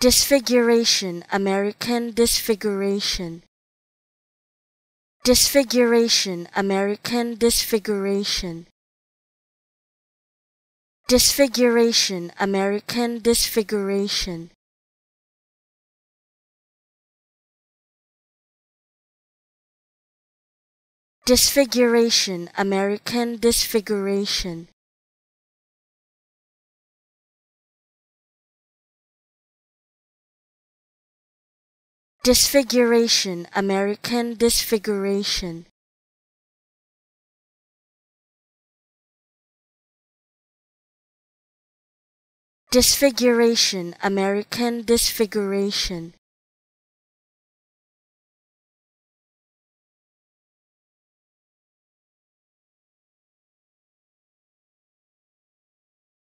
Disfiguration, American disfiguration. Disfiguration, American disfiguration. Disfiguration, American disfiguration. Disfiguration, American disfiguration. Disfiguration, American disfiguration. Disfiguration, American disfiguration.